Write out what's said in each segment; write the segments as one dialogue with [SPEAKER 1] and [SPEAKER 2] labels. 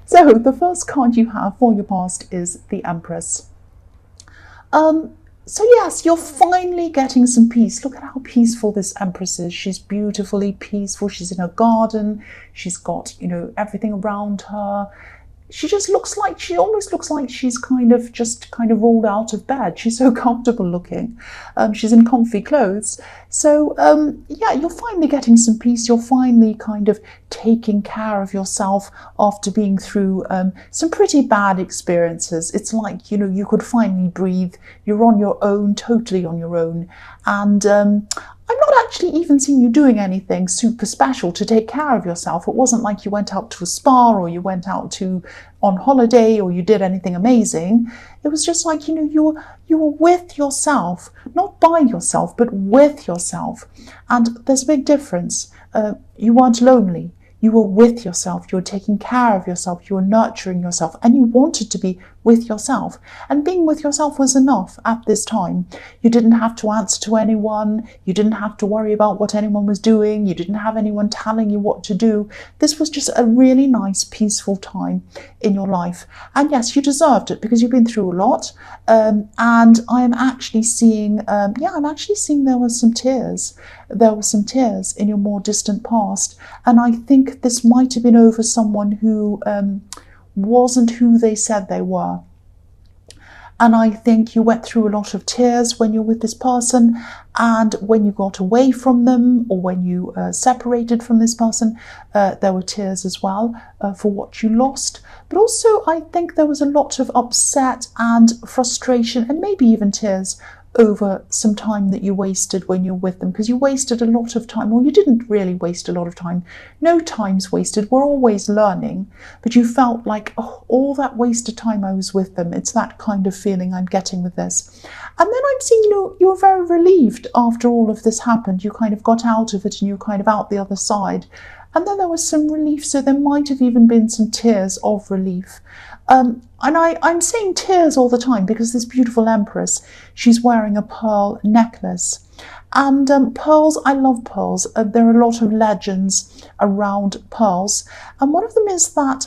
[SPEAKER 1] So the first card you have for your past is the Empress. So yes, you're finally getting some peace. Look at how peaceful this Empress is. She's beautifully peaceful. She's in her garden. She's got, everything around her. She almost looks like she's kind of rolled out of bed. She's so comfortable looking. She's in comfy clothes. So yeah, you're finally getting some peace. You're finally kind of taking care of yourself after being through some pretty bad experiences. It's like, you could finally breathe. You're on your own, totally on your own. And I'm not actually even seeing you doing anything super special to take care of yourself. It wasn't like you went out to a spa or you went out on holiday or you did anything amazing. It was just like, you were with yourself, not by yourself, but with yourself. And there's a big difference. You weren't lonely. You were with yourself, you were taking care of yourself, you were nurturing yourself, and you wanted to be with yourself. And being with yourself was enough at this time. You didn't have to answer to anyone, you didn't have to worry about what anyone was doing, you didn't have anyone telling you what to do. This was just a really nice, peaceful time in your life. And yes, you deserved it because you've been through a lot. And I'm actually seeing, there were some tears. There were some tears in your more distant past. And I think this might have been over someone who wasn't who they said they were. And I think you went through a lot of tears when you're with this person, and when you got away from them or when you separated from this person, there were tears as well for what you lost. But also I think there was a lot of upset and frustration and maybe even tears over some time that you wasted when you're with them, because you wasted a lot of time. Well, you didn't really waste a lot of time. No time's wasted. We're always learning. But you felt like, all that wasted time I was with them. It's that kind of feeling I'm getting with this. And then I'm seeing you were very relieved after all of this happened. You kind of got out of it and you're kind of out the other side. And then there was some relief, so there might have even been some tears of relief. And I'm saying tears all the time because this beautiful Empress, she's wearing a pearl necklace. And pearls, I love pearls. There are a lot of legends around pearls. And one of them is that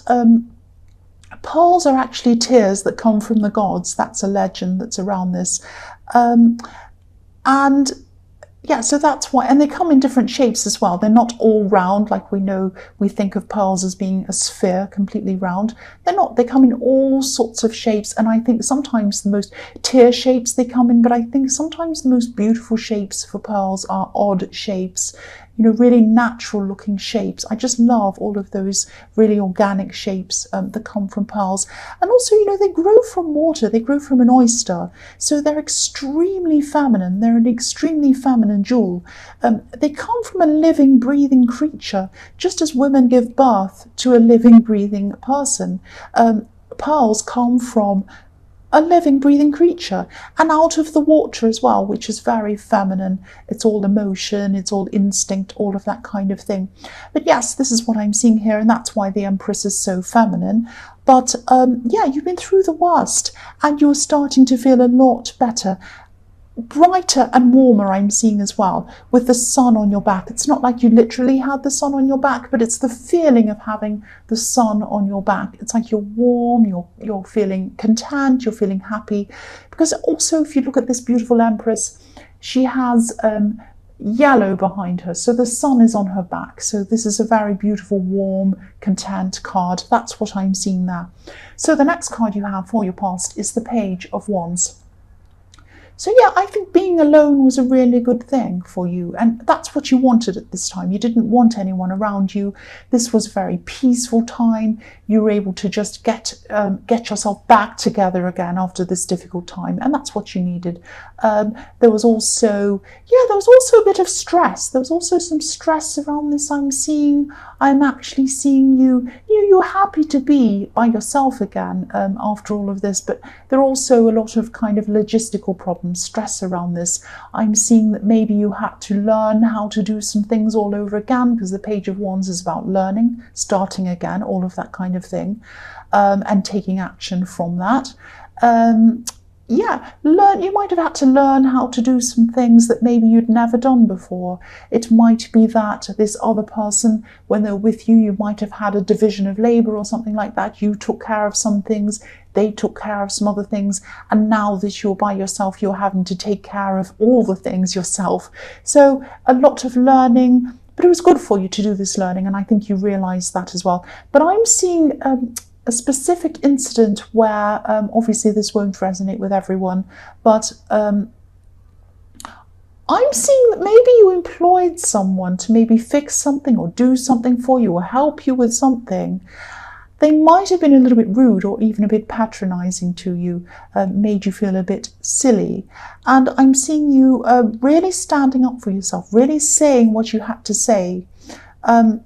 [SPEAKER 1] pearls are actually tears that come from the gods. That's a legend that's around this. And yeah, so that's why, and they come in different shapes as well. They're not all round like we think of pearls as being a sphere, completely round. They're not, they come in all sorts of shapes, and I think sometimes the most tear shapes they come in, but I think sometimes the most beautiful shapes for pearls are odd shapes, really natural looking shapes. I just love all of those really organic shapes that come from pearls. And also, they grow from water, they grow from an oyster. So they're extremely feminine. They're an extremely feminine jewel. They come from a living, breathing creature, just as women give birth to a living, breathing person. Pearls come from a living, breathing creature, and out of the water as well, which is very feminine. It's all emotion, it's all instinct, all of that kind of thing. But yes, this is what I'm seeing here, and that's why the Empress is so feminine. But yeah, you've been through the worst, and you're starting to feel a lot better. Brighter and warmer I'm seeing as well, with the sun on your back. It's not like you literally had the sun on your back, but it's the feeling of having the sun on your back. It's like you're warm, you're feeling content, you're feeling happy. Because also, if you look at this beautiful Empress, she has yellow behind her, so the sun is on her back. So this is a very beautiful, warm, content card. That's what I'm seeing there. So the next card you have for your past is the Page of Wands. So yeah, I think being alone was a really good thing for you, and that's what you wanted at this time. You didn't want anyone around you. This was a very peaceful time. You were able to just get yourself back together again after this difficult time, and that's what you needed. There was also a bit of stress. There was also some stress around this. I'm actually seeing you're happy to be by yourself again after all of this, but there are also a lot of kind of logistical problems, stress around this. I'm seeing that maybe you had to learn how to do some things all over again, because the Page of Wands is about learning, starting again, all of that kind of thing, and taking action from that. yeah, you might have had to learn how to do some things that maybe you'd never done before. It might be that this other person, when they're with you, you might have had a division of labor or something like that. You took care of some things, they took care of some other things, and now that you're by yourself, you're having to take care of all the things yourself. So a lot of learning, but it was good for you to do this learning, and I think you realize that as well. But I'm seeing a specific incident where, obviously this won't resonate with everyone, but I'm seeing that maybe you employed someone to maybe fix something or do something for you or help you with something. They might have been a little bit rude or even a bit patronizing to you, made you feel a bit silly. And I'm seeing you really standing up for yourself, really saying what you had to say. And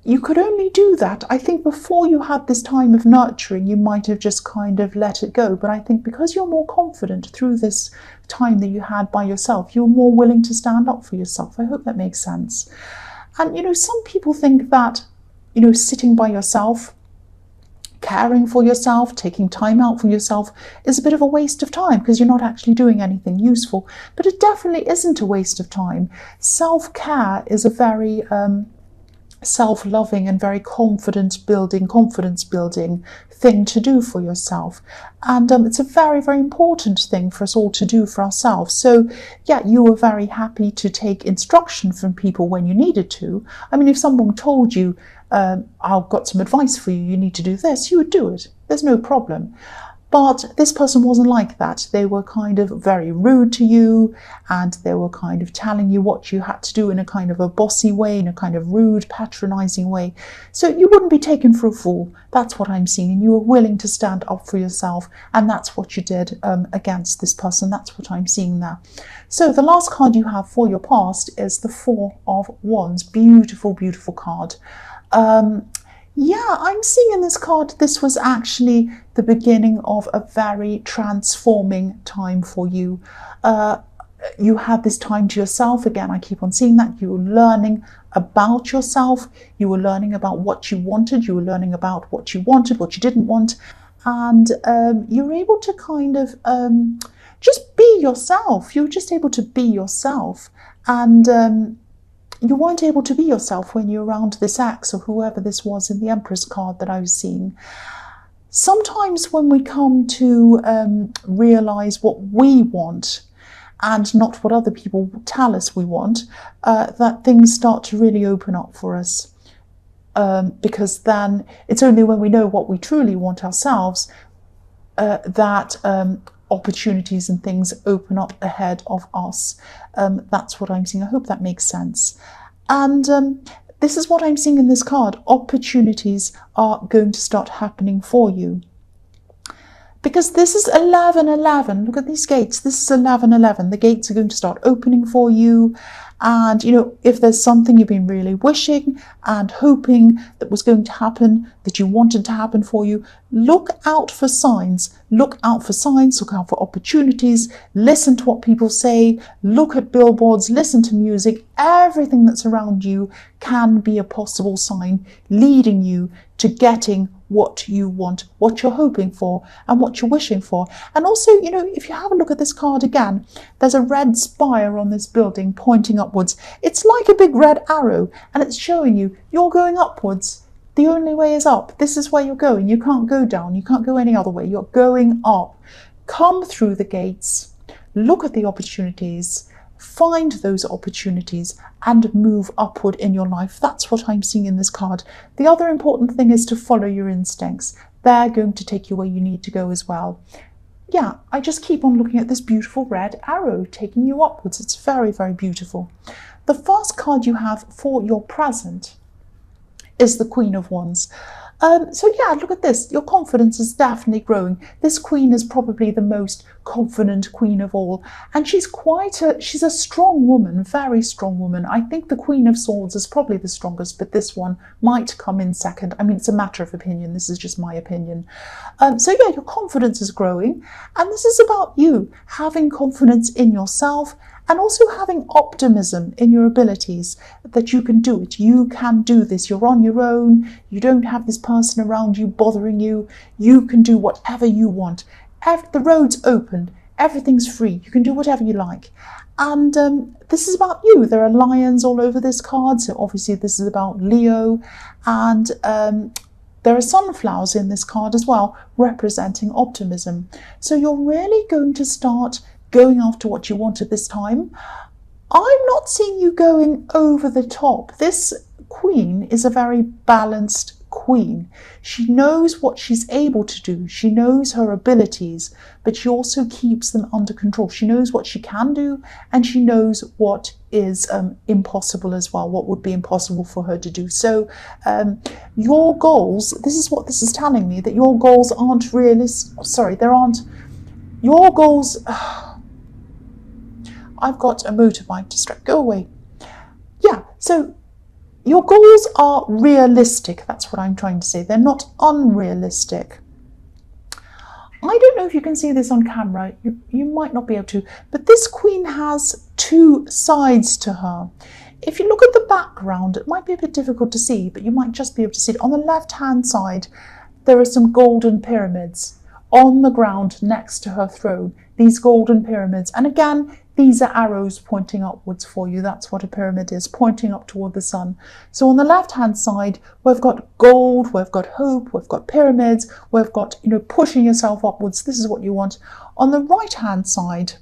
[SPEAKER 1] you could only do that. I think before you had this time of nurturing, you might have just kind of let it go. But I think because you're more confident through this time that you had by yourself, you're more willing to stand up for yourself. I hope that makes sense. And, some people think that, sitting by yourself, caring for yourself, taking time out for yourself is a bit of a waste of time because you're not actually doing anything useful. But it definitely isn't a waste of time. Self-care is a very self-loving and very confidence building thing to do for yourself, and it's a very, very important thing for us all to do for ourselves. So yeah, you were very happy to take instruction from people when you needed to. I mean, if someone told you, I've got some advice for you, you need to do this, you would do it. There's no problem. But this person wasn't like that. They were kind of very rude to you, and they were kind of telling you what you had to do in a kind of a bossy way, in a kind of rude, patronizing way. So you wouldn't be taken for a fool. That's what I'm seeing. And you were willing to stand up for yourself, and that's what you did against this person. That's what I'm seeing there. So the last card you have for your past is the Four of Wands. Beautiful, beautiful card. Yeah, I'm seeing in this card, this was actually the beginning of a very transforming time for you. You had this time to yourself. Again, I keep on seeing that. You were learning about yourself. You were learning about what you wanted. You were learning about what you wanted, what you didn't want. And you were able to kind of just be yourself. You were just able to be yourself. And you weren't able to be yourself when you're around this ex or whoever this was in the Empress card that I was seeing. Sometimes when we come to realize what we want and not what other people tell us we want, that things start to really open up for us. Because then it's only when we know what we truly want ourselves that opportunities and things open up ahead of us. That's what I'm seeing. I hope that makes sense. And this is what I'm seeing in this card. Opportunities are going to start happening for you. Because this is 11-11. Look at these gates. This is 11-11. The gates are going to start opening for you. And, if there's something you've been really wishing and hoping that was going to happen, that you wanted to happen for you, look out for signs. Look out for signs, look out for opportunities, listen to what people say, look at billboards, listen to music. Everything that's around you can be a possible sign leading you to getting what you want, what you're hoping for, and what you're wishing for. And also, if you have a look at this card again, there's a red spire on this building pointing upwards. It's like a big red arrow, and it's showing you you're going upwards. The only way is up. This is where you're going. You can't go down. You can't go any other way. You're going up. Come through the gates. Look at the opportunities. Find those opportunities and move upward in your life. That's what I'm seeing in this card. The other important thing is to follow your instincts. They're going to take you where you need to go as well. Yeah, I just keep on looking at this beautiful red arrow taking you upwards. It's very, very beautiful. The first card you have for your present is the Queen of Wands. So yeah, look at this. Your confidence is definitely growing. This queen is probably the most confident queen of all. And she's a strong woman, very strong woman. I think the Queen of Swords is probably the strongest, but this one might come in second. I mean, it's a matter of opinion. This is just my opinion. So yeah, your confidence is growing. And this is about you having confidence in yourself and also having optimism in your abilities, that you can do it. You can do this. You're on your own. You don't have this person around you bothering you. You can do whatever you want. The road's open. Everything's free. You can do whatever you like. And this is about you. There are lions all over this card. So obviously this is about Leo. And there are sunflowers in this card as well, representing optimism. So you're really going to start going after what you want at this time. I'm not seeing you going over the top. This queen is a very balanced queen. She knows what she's able to do. She knows her abilities, but she also keeps them under control. She knows what she can do, and she knows what is impossible as well, what would be impossible for her to do. So your goals, this is what this is telling me, that your goals aren't realistic. Sorry, there aren't. Your goals... I've got a motorbike distract. Go away. Yeah, so your goals are realistic. That's what I'm trying to say. They're not unrealistic. I don't know if you can see this on camera. You might not be able to. But this queen has two sides to her. If you look at the background, it might be a bit difficult to see, but you might just be able to see it. On the left-hand side, there are some golden pyramids on the ground next to her throne. These golden pyramids. And again, these are arrows pointing upwards for you. That's what a pyramid is, pointing up toward the sun. So on the left-hand side, we've got gold, we've got hope, we've got pyramids, we've got, pushing yourself upwards. This is what you want. On the right-hand side,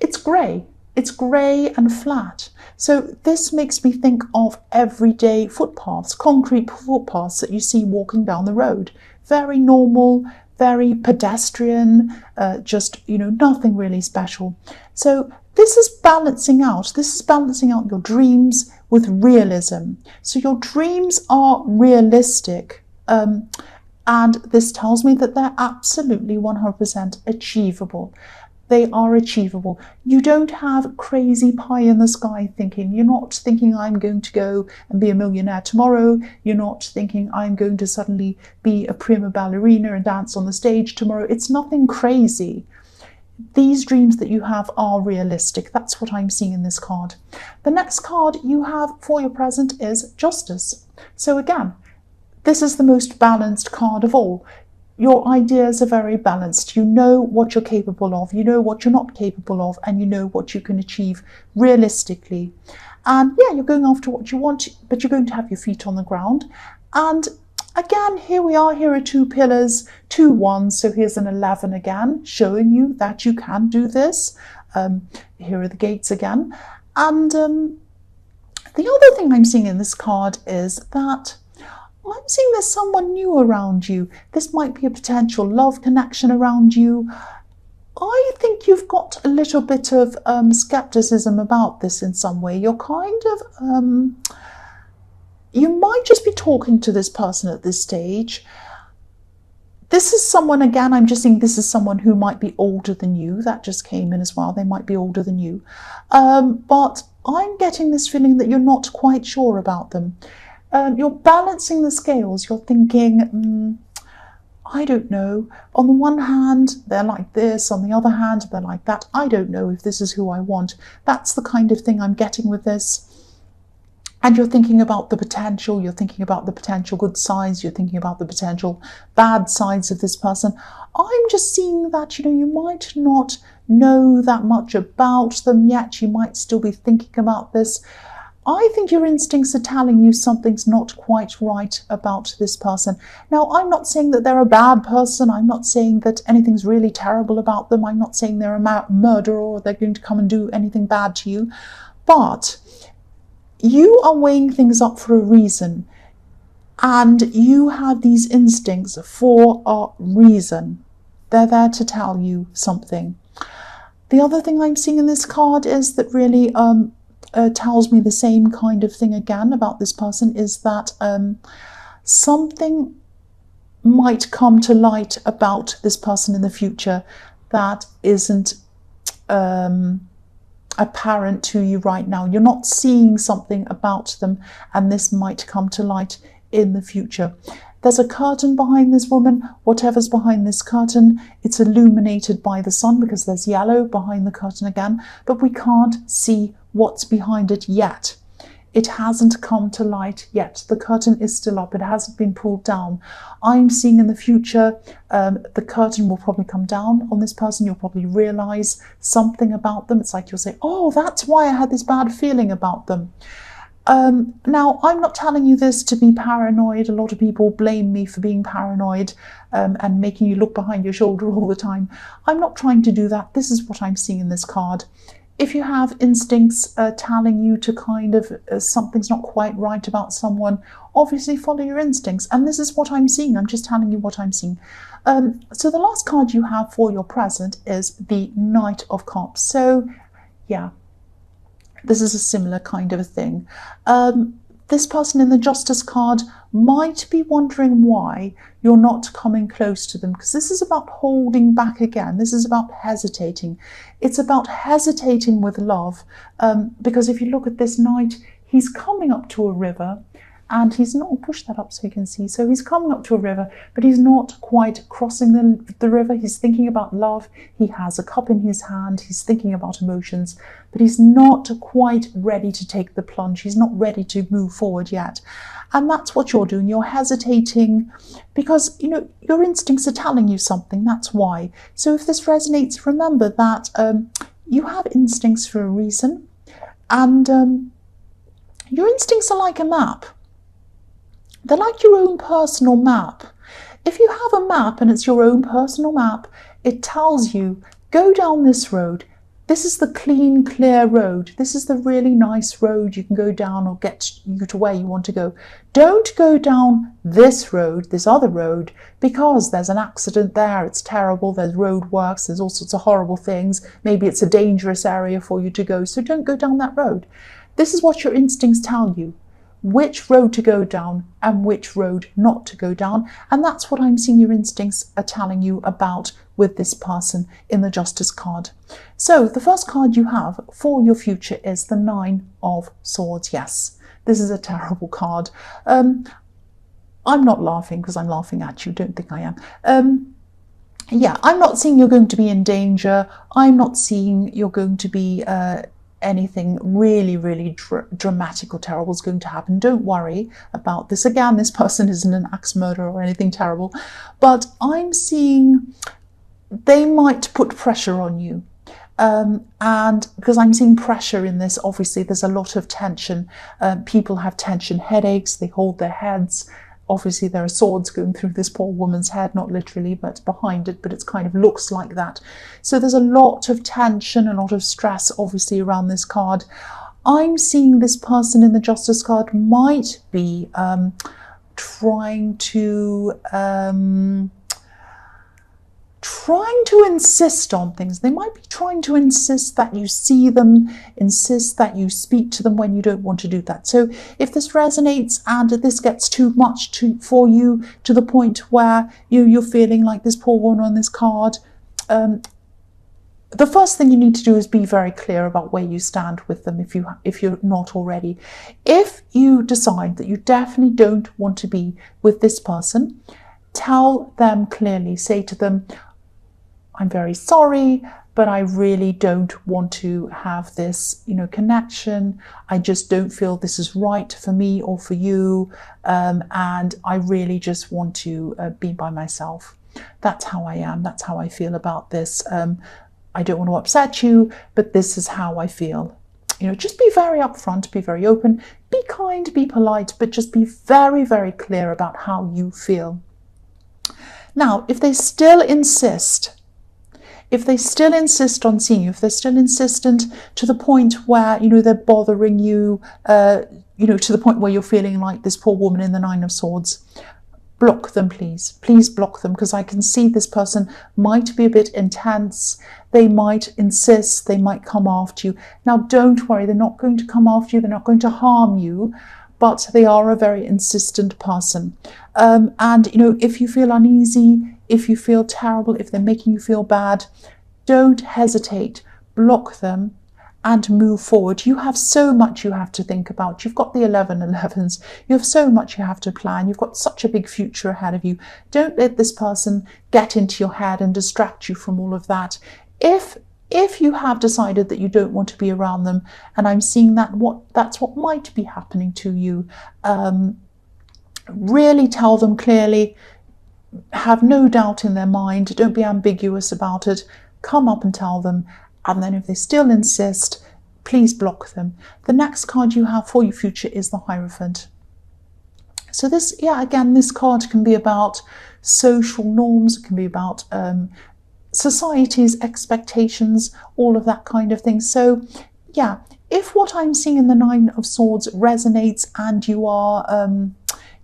[SPEAKER 1] it's grey. It's grey and flat. So this makes me think of everyday footpaths, concrete footpaths that you see walking down the road. Very normal, very pedestrian, just, nothing really special. So this is balancing out. This is balancing out your dreams with realism. So your dreams are realistic. And this tells me that they're absolutely 100% achievable. They are achievable. You don't have crazy pie in the sky thinking. You're not thinking I'm going to go and be a millionaire tomorrow. You're not thinking I'm going to suddenly be a prima ballerina and dance on the stage tomorrow. It's nothing crazy. These dreams that you have are realistic. That's what I'm seeing in this card. The next card you have for your present is Justice. So again, this is the most balanced card of all. Your ideas are very balanced. You know what you're capable of, you know what you're not capable of, and you know what you can achieve realistically. And yeah, you're going after what you want, but you're going to have your feet on the ground. And again, here we are. Here are two pillars, 2 1s. So here's an 11 again, showing you that you can do this. Here are the gates again. And the other thing I'm seeing in this card is that I'm seeing there's someone new around you. This might be a potential love connection around you. I think you've got a little bit of skepticism about this in some way. You're kind of, you might just be talking to this person at this stage. This is someone, again, I'm just seeing this is someone who might be older than you. That just came in as well. They might be older than you. But I'm getting this feeling that you're not quite sure about them. You're balancing the scales. You're thinking, I don't know. On the one hand, they're like this. On the other hand, they're like that. I don't know if this is who I want. That's the kind of thing I'm getting with this. And you're thinking about the potential. You're thinking about the potential good sides. You're thinking about the potential bad sides of this person. I'm just seeing that, you might not know that much about them yet. You might still be thinking about this. I think your instincts are telling you something's not quite right about this person. Now, I'm not saying that they're a bad person. I'm not saying that anything's really terrible about them. I'm not saying they're a murderer or they're going to come and do anything bad to you. But you are weighing things up for a reason. And you have these instincts for a reason. They're there to tell you something. The other thing I'm seeing in this card is that really tells me the same kind of thing again about this person, is that something might come to light about this person in the future that isn't apparent to you right now. You're not seeing something about them, and this might come to light in the future. There's a curtain behind this woman. Whatever's behind this curtain, it's illuminated by the sun because there's yellow behind the curtain again, but we can't see what's behind it yet. It hasn't come to light yet. The curtain is still up. It hasn't been pulled down. I'm seeing in the future, the curtain will probably come down on this person. You'll probably realize something about them. It's like you'll say, oh, that's why I had this bad feeling about them. Now, I'm not telling you this to be paranoid. A lot of people blame me for being paranoid and making you look behind your shoulder all the time. I'm not trying to do that. This is what I'm seeing in this card. If you have instincts telling you to kind of something's not quite right about someone, obviously follow your instincts. And this is what I'm seeing. I'm just telling you what I'm seeing. So the last card you have for your present is the Knight of Cups. So, yeah. This is a similar kind of a thing. This person in the Justice card might be wondering why you're not coming close to them, because this is about holding back again. This is about hesitating. It's about hesitating with love, because if you look at this knight, he's coming up to a river, and he's not, I'll push that up so you can see. So he's coming up to a river, but he's not quite crossing the river. He's thinking about love. He has a cup in his hand. He's thinking about emotions, but he's not quite ready to take the plunge. He's not ready to move forward yet. And that's what you're doing. You're hesitating because, you know, your instincts are telling you something. That's why. So if this resonates, remember that you have instincts for a reason, and your instincts are like a map. They're like your own personal map. If you have a map and it's your own personal map, it tells you, go down this road. This is the clean, clear road. This is the really nice road you can go down or get you to where you want to go. Don't go down this road, this other road, because there's an accident there. It's terrible. There's road works. There's all sorts of horrible things. Maybe it's a dangerous area for you to go. So don't go down that road. This is what your instincts tell you. Which road to go down and which road not to go down. And that's what I'm seeing your instincts are telling you about with this person in the Justice card. So the first card you have for your future is the Nine of Swords. Yes, this is a terrible card. I'm not laughing because I'm laughing at you. Don't think I am. Yeah, I'm not seeing you're going to be in danger. I'm not seeing you're going to be anything really, really dramatic or terrible is going to happen. Don't worry about this. Again, this person isn't an axe murderer or anything terrible, but I'm seeing they might put pressure on you. And because I'm seeing pressure in this, obviously there's a lot of tension. People have tension headaches, they hold their heads. Obviously there are swords going through this poor woman's head, not literally, but behind it, but it's kind of looks like that. So there's a lot of tension, a lot of stress, obviously, around this card. I'm seeing this person in the Justice card might be trying to insist on things. They might be trying to insist that you see them, insist that you speak to them when you don't want to do that. So if this resonates and this gets too much for you to the point where you're feeling like this poor woman on this card, the first thing you need to do is be very clear about where you stand with them if you're not already. If you decide that you definitely don't want to be with this person, tell them clearly, say to them, I'm very sorry, but I really don't want to have this, connection. I just don't feel this is right for me or for you. And I really just want to be by myself. That's how I am. That's how I feel about this. I don't want to upset you, but this is how I feel. Just be very upfront, be very open, be kind, be polite, but just be very, very clear about how you feel. Now, if they still insist on seeing you, if they're still insistent to the point where, they're bothering you, to the point where you're feeling like this poor woman in the Nine of Swords, block them, please. Please block them, because I can see this person might be a bit intense. They might insist, they might come after you. Now, don't worry, they're not going to come after you, they're not going to harm you, but they are a very insistent person. And, if you feel uneasy, if you feel terrible, if they're making you feel bad, don't hesitate. Block them and move forward. You have so much you have to think about. You've got the 11/11s. You have so much you have to plan. You've got such a big future ahead of you. Don't let this person get into your head and distract you from all of that. If If you have decided that you don't want to be around them, and I'm seeing that's what might be happening to you, really tell them clearly, have no doubt in their mind, don't be ambiguous about it, come up and tell them, and then if they still insist, please block them. The next card you have for your future is the Hierophant. So this, again, this card can be about social norms, it can be about society's expectations, all of that kind of thing. So yeah, if what I'm seeing in the Nine of Swords resonates and you are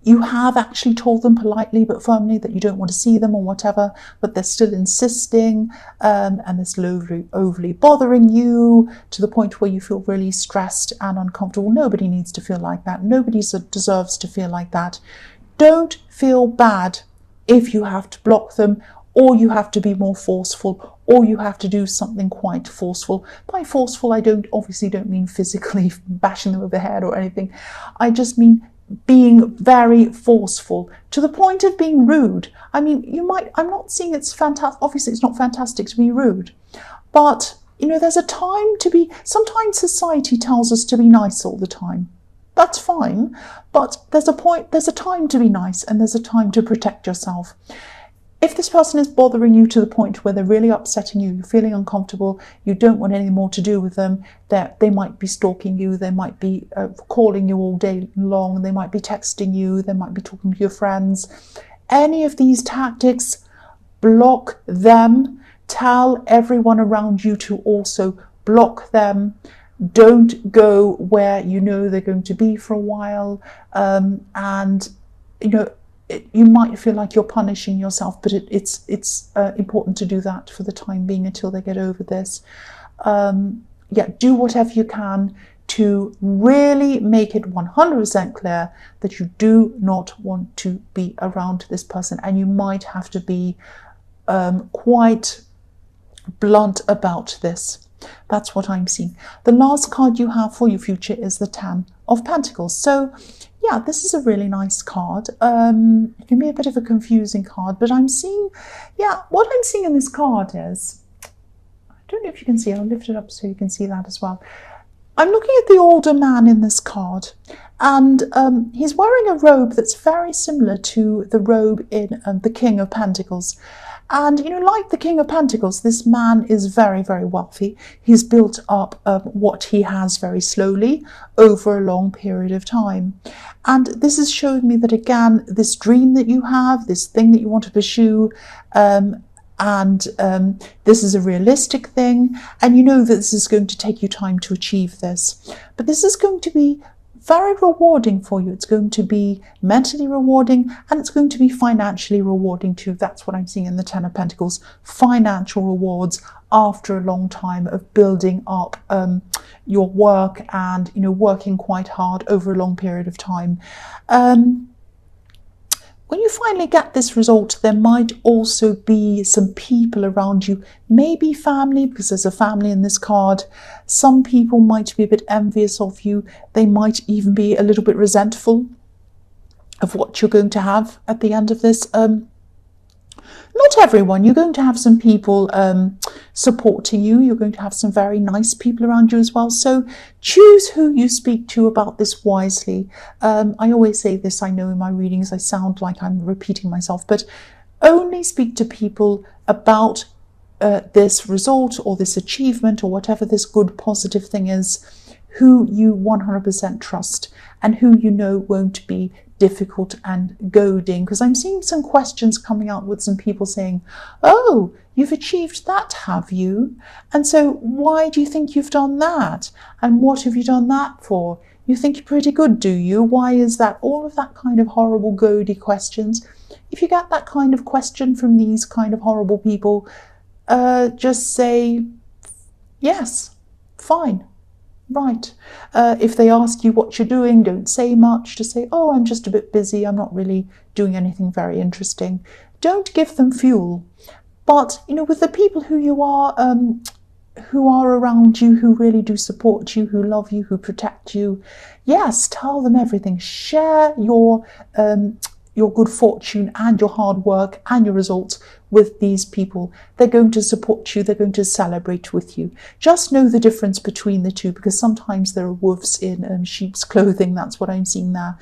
[SPEAKER 1] you have actually told them politely but firmly that you don't want to see them or whatever, but they're still insisting, and they're still overly bothering you to the point where you feel really stressed and uncomfortable. Nobody needs to feel like that. Nobody deserves to feel like that. Don't feel bad if you have to block them, or you have to be more forceful, or you have to do something quite forceful. By forceful, I obviously don't mean physically bashing them over the head or anything. I just mean being very forceful to the point of being rude. I mean, I'm not saying it's fantastic. Obviously, it's not fantastic to be rude, but there's a time to be. Sometimes society tells us to be nice all the time. That's fine, but there's a time to be nice, and there's a time to protect yourself. If this person is bothering you to the point where they're really upsetting you, you're feeling uncomfortable, you don't want any more to do with them, they might be stalking you, they might be calling you all day long, they might be texting you, they might be talking to your friends. Any of these tactics, block them. Tell everyone around you to also block them. Don't go where you know they're going to be for a while, and you might feel like you're punishing yourself, but it's important to do that for the time being until they get over this. Do whatever you can to really make it 100% clear that you do not want to be around this person, and you might have to be quite blunt about this. That's what I'm seeing. The last card you have for your future is the Ten of Pentacles. So yeah, this is a really nice card. It can be a bit of a confusing card, but I'm seeing, what I'm seeing in this card is, I don't know if you can see, I'll lift it up so you can see that as well. I'm looking at the older man in this card, and he's wearing a robe that's very similar to the robe in the King of Pentacles. And, like the King of Pentacles, this man is very, very wealthy. He's built up what he has very slowly over a long period of time. And this is showing me that, again, this dream that you have, this thing that you want to pursue, this is a realistic thing. And you know that this is going to take you time to achieve this. But this is going to be very rewarding for you. It's going to be mentally rewarding, and it's going to be financially rewarding too. That's what I'm seeing in the Ten of Pentacles. Financial rewards after a long time of building up your work and working quite hard over a long period of time. When you finally get this result, there might also be some people around you, maybe family, because there's a family in this card. Some people might be a bit envious of you. They might even be a little bit resentful of what you're going to have at the end of this. Not everyone. You're going to have some people supporting you. You're going to have some very nice people around you as well. So choose who you speak to about this wisely. I always say this, I know in my readings I sound like I'm repeating myself, but only speak to people about this result or this achievement or whatever this good positive thing is, who you 100% trust and who won't be difficult and goading. Because I'm seeing some questions coming out with some people saying, oh, you've achieved that, have you? And so why do you think you've done that? And what have you done that for? You think you're pretty good, do you? Why is that? All of that kind of horrible goady questions. If you get that kind of question from these kind of horrible people, just say, yes, fine. Right. If they ask you what you're doing, don't say much. Just say, oh, I'm just a bit busy. I'm not really doing anything very interesting. Don't give them fuel. But, with the people who are around you, who really do support you, who love you, who protect you, yes, tell them everything. Share your your good fortune and your hard work and your results with these people. They're going to support you. They're going to celebrate with you. Just know the difference between the two, because sometimes there are wolves in sheep's clothing. That's what I'm seeing there.